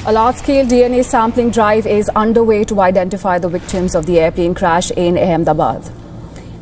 A large-scale DNA sampling drive is underway to identify the victims of the airplane crash in Ahmedabad.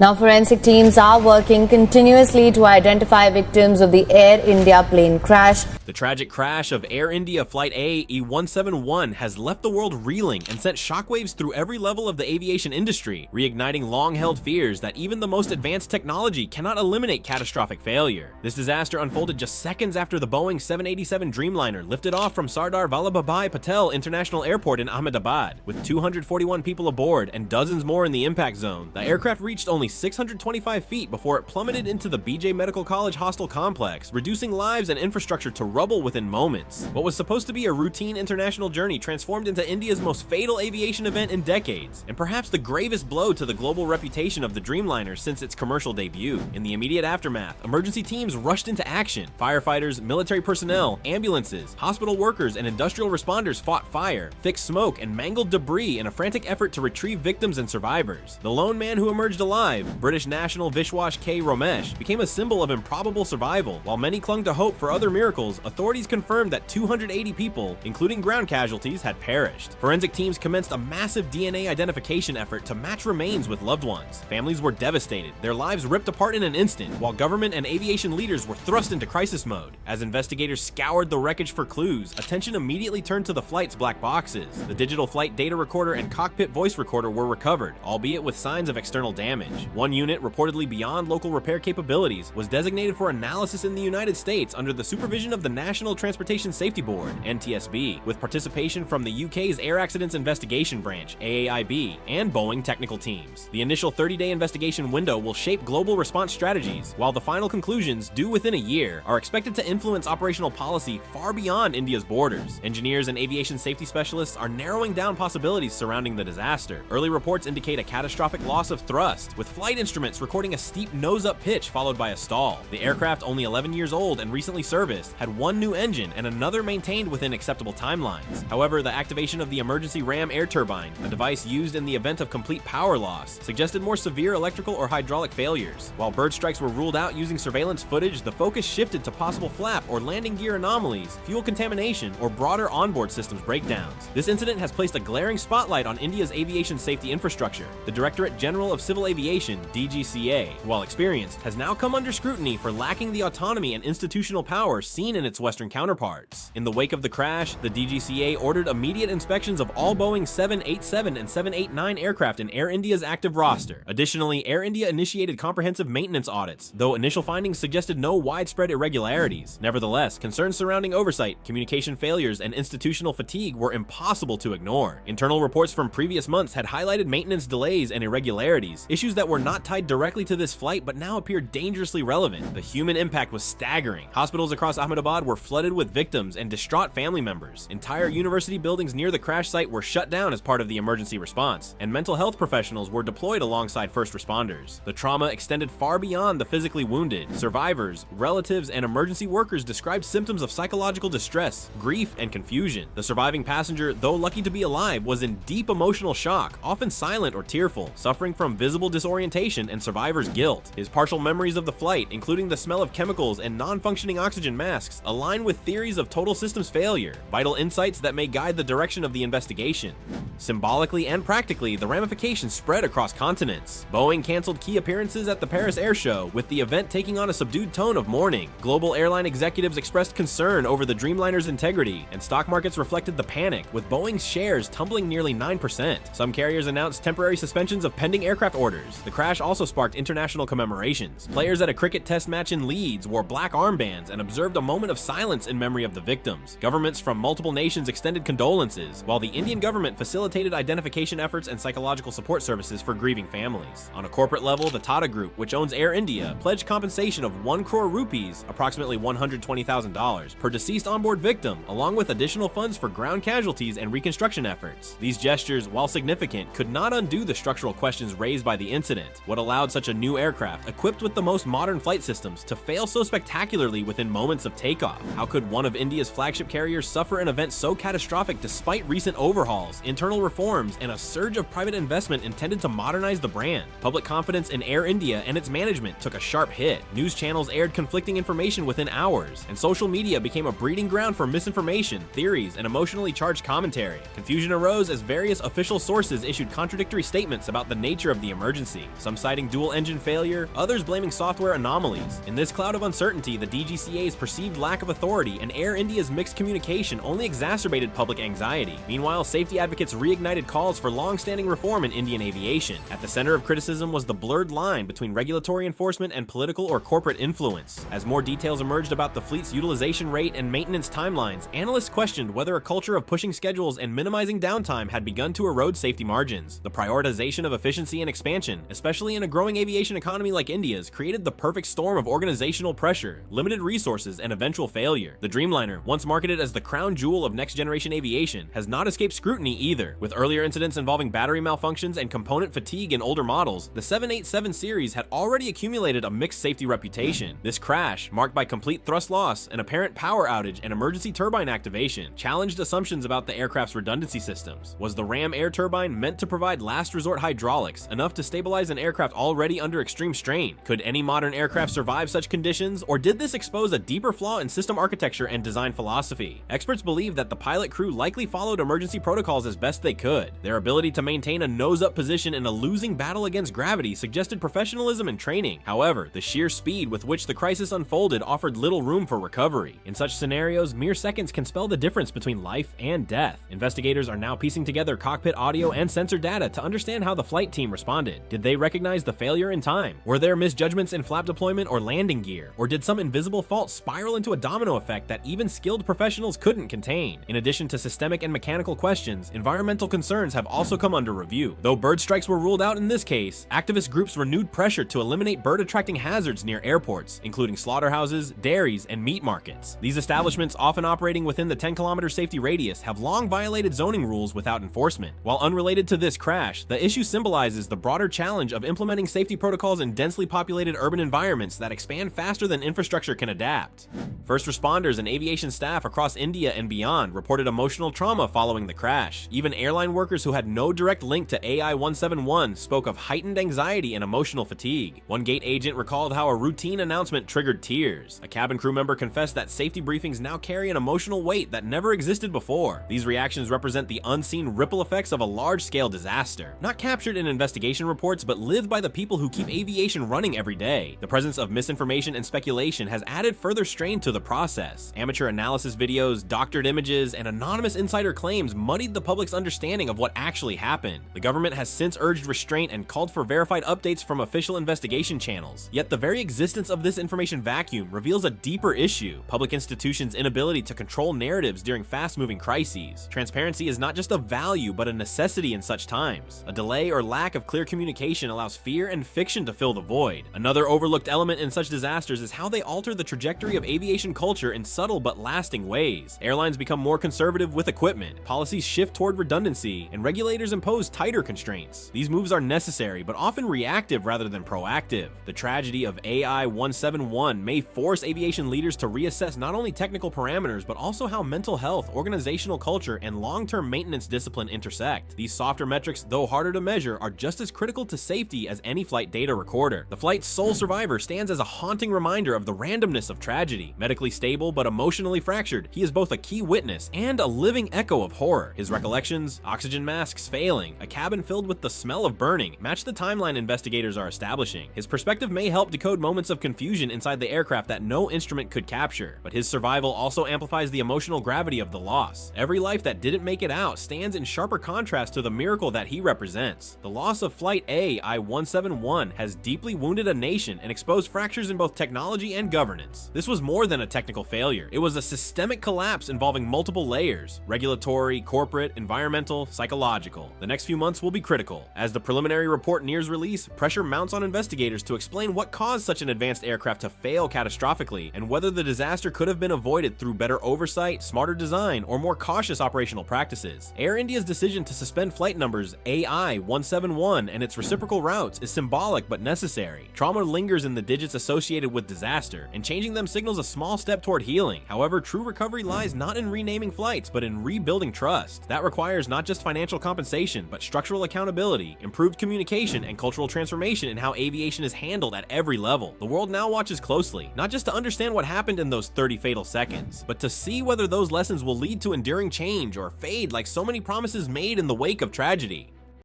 Now, forensic teams are working continuously to identify victims of the Air India plane crash. The tragic crash of Air India Flight AE-171 has left the world reeling and sent shockwaves through every level of the aviation industry, reigniting long-held fears that even the most advanced technology cannot eliminate catastrophic failure. This disaster unfolded just seconds after the Boeing 787 Dreamliner lifted off from Sardar Vallabhbhai Patel International Airport in Ahmedabad. With 241 people aboard and dozens more in the impact zone, the aircraft reached only 625 feet before it plummeted into the BJ Medical College hostel complex, reducing lives and infrastructure to rubble within moments. What was supposed to be a routine international journey transformed into India's most fatal aviation event in decades, and perhaps the gravest blow to the global reputation of the Dreamliner since its commercial debut. In the immediate aftermath, emergency teams rushed into action. Firefighters, military personnel, ambulances, hospital workers, and industrial responders fought fire, thick smoke, and mangled debris in a frantic effort to retrieve victims and survivors. The lone man who emerged alive, British national Vishwas K. Romesh, became a symbol of improbable survival. While many clung to hope for other miracles, authorities confirmed that 280 people, including ground casualties, had perished. Forensic teams commenced a massive DNA identification effort to match remains with loved ones. Families were devastated, their lives ripped apart in an instant, while government and aviation leaders were thrust into crisis mode. As investigators scoured the wreckage for clues, attention immediately turned to the flight's black boxes. The digital flight data recorder and cockpit voice recorder were recovered, albeit with signs of external damage. One unit, reportedly beyond local repair capabilities, was designated for analysis in the United States under the supervision of the National Transportation Safety Board, NTSB, with participation from the UK's Air Accidents Investigation Branch, AAIB, and Boeing technical teams. The initial 30-day investigation window will shape global response strategies, while the final conclusions, due within a year, are expected to influence operational policy far beyond India's borders. Engineers and aviation safety specialists are narrowing down possibilities surrounding the disaster. Early reports indicate a catastrophic loss of thrust, with flight instruments recording a steep nose-up pitch followed by a stall. The aircraft, only 11 years old and recently serviced, had one new engine and another maintained within acceptable timelines. However, the activation of the emergency ram air turbine, a device used in the event of complete power loss, suggested more severe electrical or hydraulic failures. While bird strikes were ruled out using surveillance footage, the focus shifted to possible flap or landing gear anomalies, fuel contamination, or broader onboard systems breakdowns. This incident has placed a glaring spotlight on India's aviation safety infrastructure. The Directorate General of Civil Aviation, DGCA, while experienced, has now come under scrutiny for lacking the autonomy and institutional power seen in its Western counterparts. In the wake of the crash, the DGCA ordered immediate inspections of all Boeing 787 and 789 aircraft in Air India's active roster. Additionally, Air India initiated comprehensive maintenance audits, though initial findings suggested no widespread irregularities. Nevertheless, concerns surrounding oversight, communication failures, and institutional fatigue were impossible to ignore. Internal reports from previous months had highlighted maintenance delays and irregularities, issues that were not tied directly to this flight but now appear dangerously relevant. The human impact was staggering. Hospitals across Ahmedabad were flooded with victims and distraught family members. Entire university buildings near the crash site were shut down as part of the emergency response, and mental health professionals were deployed alongside first responders. The trauma extended far beyond the physically wounded. Survivors, relatives, and emergency workers described symptoms of psychological distress, grief, and confusion. The surviving passenger, though lucky to be alive, was in deep emotional shock, often silent or tearful, suffering from visible disorientation and survivor's guilt. His partial memories of the flight, including the smell of chemicals and non-functioning oxygen masks, align with theories of total systems failure, vital insights that may guide the direction of the investigation. Symbolically and practically, the ramifications spread across continents. Boeing canceled key appearances at the Paris Air Show, with the event taking on a subdued tone of mourning. Global airline executives expressed concern over the Dreamliner's integrity, and stock markets reflected the panic, with Boeing's shares tumbling nearly 9%. Some carriers announced temporary suspensions of pending aircraft orders. The crash also sparked international commemorations. Players at a cricket test match in Leeds wore black armbands and observed a moment of silence in memory of the victims. Governments from multiple nations extended condolences, while the Indian government facilitated identification efforts and psychological support services for grieving families. On a corporate level, the Tata Group, which owns Air India, pledged compensation of 1 crore rupees, approximately $120,000, per deceased onboard victim, along with additional funds for ground casualties and reconstruction efforts. These gestures, while significant, could not undo the structural questions raised by the incident. What allowed such a new aircraft, equipped with the most modern flight systems, to fail so spectacularly within moments of takeoff? How could one of India's flagship carriers suffer an event so catastrophic despite recent overhauls, internal fundamental reforms and a surge of private investment intended to modernize the brand. Public confidence in Air India and its management took a sharp hit. News channels aired conflicting information within hours, and social media became a breeding ground for misinformation, theories, and emotionally charged commentary. Confusion arose as various official sources issued contradictory statements about the nature of the emergency, some citing dual-engine failure, others blaming software anomalies. In this cloud of uncertainty, the DGCA's perceived lack of authority and Air India's mixed communication only exacerbated public anxiety. Meanwhile, safety advocates reignited calls for long-standing reform in Indian aviation. At the center of criticism was the blurred line between regulatory enforcement and political or corporate influence. As more details emerged about the fleet's utilization rate and maintenance timelines, analysts questioned whether a culture of pushing schedules and minimizing downtime had begun to erode safety margins. The prioritization of efficiency and expansion, especially in a growing aviation economy like India's, created the perfect storm of organizational pressure, limited resources, and eventual failure. The Dreamliner, once marketed as the crown jewel of next-generation aviation, has not escaped scrutiny either. With earlier incidents involving battery malfunctions and component fatigue in older models, the 787 series had already accumulated a mixed safety reputation. This crash, marked by complete thrust loss, an apparent power outage, and emergency turbine activation, challenged assumptions about the aircraft's redundancy systems. Was the Ram air turbine meant to provide last-resort hydraulics, enough to stabilize an aircraft already under extreme strain? Could any modern aircraft survive such conditions, or did this expose a deeper flaw in system architecture and design philosophy? Experts believe that the pilot crew likely followed emergency protocols as best they could. Their ability to maintain a nose-up position in a losing battle against gravity suggested professionalism and training. However, the sheer speed with which the crisis unfolded offered little room for recovery. In such scenarios, mere seconds can spell the difference between life and death. Investigators are now piecing together cockpit audio and sensor data to understand how the flight team responded. Did they recognize the failure in time? Were there misjudgments in flap deployment or landing gear? Or did some invisible fault spiral into a domino effect that even skilled professionals couldn't contain? In addition to systemic and mechanical questions, environmental concerns have also come under review. Though bird strikes were ruled out in this case, activist groups renewed pressure to eliminate bird-attracting hazards near airports, including slaughterhouses, dairies, and meat markets. These establishments, often operating within the 10-kilometer safety radius, have long violated zoning rules without enforcement. While unrelated to this crash, the issue symbolizes the broader challenge of implementing safety protocols in densely populated urban environments that expand faster than infrastructure can adapt. First responders and aviation staff across India and beyond reported emotional trauma following the crash. Even airline workers who had no direct link to AI-171 spoke of heightened anxiety and emotional fatigue. One gate agent recalled how a routine announcement triggered tears. A cabin crew member confessed that safety briefings now carry an emotional weight that never existed before. These reactions represent the unseen ripple effects of a large-scale disaster, not captured in investigation reports but lived by the people who keep aviation running every day. The presence of misinformation and speculation has added further strain to the process. Amateur analysis videos, doctored images, and anonymous insider claims muddied the public's understanding of what actually happened. The government has since urged restraint and called for verified updates from official investigation channels. Yet the very existence of this information vacuum reveals a deeper issue: public institutions' inability to control narratives during fast-moving crises. Transparency is not just a value but a necessity in such times. A delay or lack of clear communication allows fear and fiction to fill the void. Another overlooked element in such disasters is how they alter the trajectory of aviation culture in subtle but lasting ways. Airlines become more conservative with equipment, policies shift toward redundancy, and regulators impose tighter constraints. These moves are necessary but often reactive rather than proactive. The tragedy of AI-171 may force aviation leaders to reassess not only technical parameters but also how mental health, organizational culture, and long-term maintenance discipline intersect. These softer metrics, though harder to measure, are just as critical to safety as any flight data recorder. The flight's sole survivor stands as a haunting reminder of the randomness of tragedy. Medically stable but emotionally fractured, he is both a key witness and a living echo of horror. His recollections, oxygen masks failing, a cabin filled with the smell of burning, match the timeline investigators are establishing. His perspective may help decode moments of confusion inside the aircraft that no instrument could capture, but his survival also amplifies the emotional gravity of the loss. Every life that didn't make it out stands in sharper contrast to the miracle that he represents. The loss of Flight AI-171 has deeply wounded a nation and exposed fractures in both technology and governance. This was more than a technical failure. It was a systemic collapse involving multiple layers: regulatory, corporate, environmental, psychological. The next few months will be critical. As the preliminary report nears release, pressure mounts on investigators to explain what caused such an advanced aircraft to fail catastrophically and whether the disaster could have been avoided through better oversight, smarter design, or more cautious operational practices. Air India's decision to suspend flight numbers AI-171 and its reciprocal routes is symbolic but necessary. Trauma lingers in the digits associated with disaster, and changing them signals a small step toward healing. However, true recovery lies not in renaming flights but in rebuilding trust. That requires requires not just financial compensation, but structural accountability, improved communication, and cultural transformation in how aviation is handled at every level. The world now watches closely, not just to understand what happened in those 30 fatal seconds, but to see whether those lessons will lead to enduring change or fade like so many promises made in the wake of tragedy.